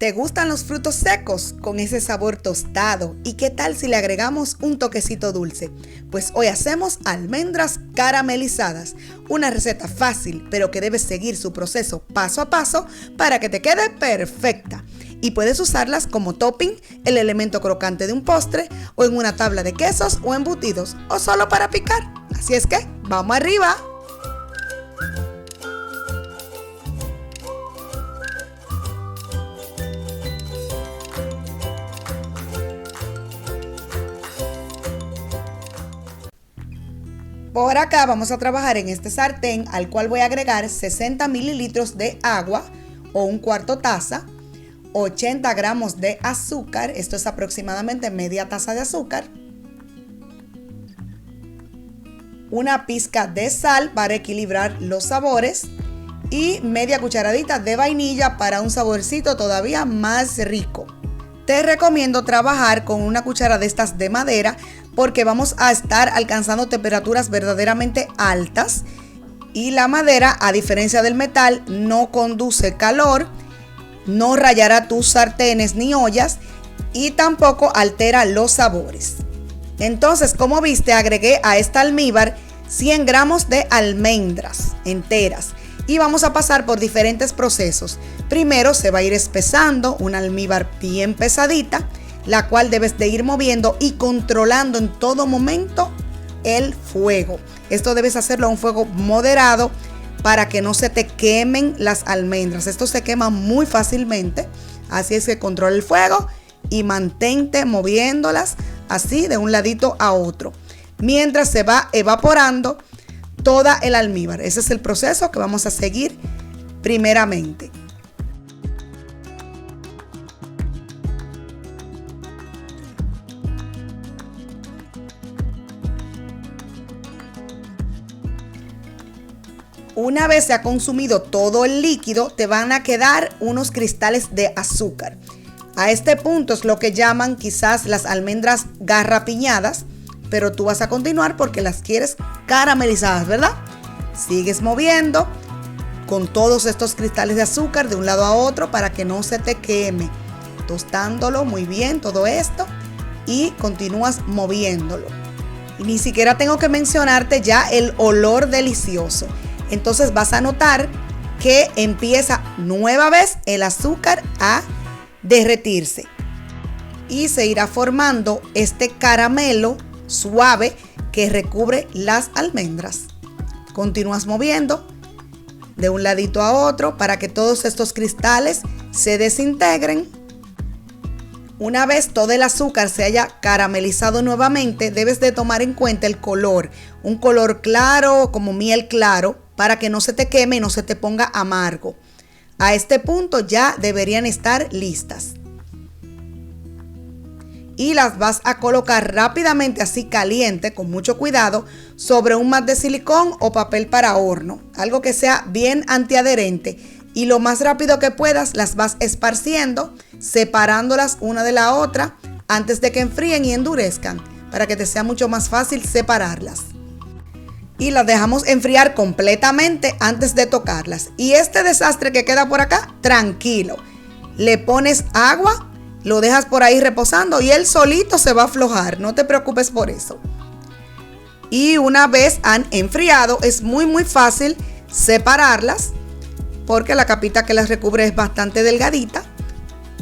¿Te gustan los frutos secos con ese sabor tostado? ¿Y qué tal si le agregamos un toquecito dulce? Pues hoy hacemos almendras caramelizadas, una receta fácil pero que debes seguir su proceso paso a paso para que te quede perfecta. Y puedes usarlas como topping, el elemento crocante de un postre o en una tabla de quesos o embutidos o solo para picar. Así es que, ¡vamos arriba! Por acá vamos a trabajar en este sartén al cual voy a agregar 60 mililitros de agua o un cuarto taza, 80 gramos de azúcar, esto es aproximadamente media taza de azúcar, una pizca de sal para equilibrar los sabores y media cucharadita de vainilla para un saborcito todavía más rico. Te recomiendo trabajar con una cuchara de estas de madera porque vamos a estar alcanzando temperaturas verdaderamente altas y la madera, a diferencia del metal, no conduce calor, no rayará tus sartenes ni ollas y tampoco altera los sabores. Entonces, como viste, agregué a esta almíbar 100 gramos de almendras enteras y vamos a pasar por diferentes procesos. Primero se va a ir espesando una almíbar bien pesadita, la cual debes de ir moviendo y controlando en todo momento el fuego. Esto debes hacerlo a un fuego moderado para que no se te quemen las almendras. Esto se quema muy fácilmente, así es que controla el fuego y mantente moviéndolas así de un ladito a otro, mientras se va evaporando toda el almíbar. Ese es el proceso que vamos a seguir primeramente. Una vez se ha consumido todo el líquido, te van a quedar unos cristales de azúcar. A este punto es lo que llaman quizás las almendras garrapiñadas, pero tú vas a continuar porque las quieres caramelizadas, ¿verdad? Sigues moviendo con todos estos cristales de azúcar de un lado a otro para que no se te queme, tostándolo muy bien todo esto y continúas moviéndolo. Y ni siquiera tengo que mencionarte ya el olor delicioso. Entonces vas a notar que empieza nueva vez el azúcar a derretirse y se irá formando este caramelo suave que recubre las almendras. Continúas moviendo de un ladito a otro para que todos estos cristales se desintegren. Una vez todo el azúcar se haya caramelizado nuevamente, debes de tomar en cuenta el color, un color claro como miel claro, para que no se te queme y no se te ponga amargo. A este punto ya deberían estar listas. Y las vas a colocar rápidamente así caliente, con mucho cuidado, sobre un mat de silicón o papel para horno. Algo que sea bien antiadherente. Y lo más rápido que puedas las vas esparciendo, separándolas una de la otra antes de que enfríen y endurezcan, para que te sea mucho más fácil separarlas. Y las dejamos enfriar completamente antes de tocarlas. Y este desastre que queda por acá, tranquilo. Le pones agua, lo dejas por ahí reposando y él solito se va a aflojar. No te preocupes por eso. Y una vez han enfriado, es muy fácil separarlas porque la capita que las recubre es bastante delgadita.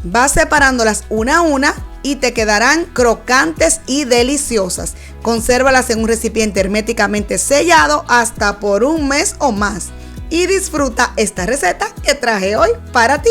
Vas separándolas una a una y te quedarán crocantes y deliciosas. Consérvalas en un recipiente herméticamente sellado hasta por un mes o más. Y disfruta esta receta que traje hoy para ti.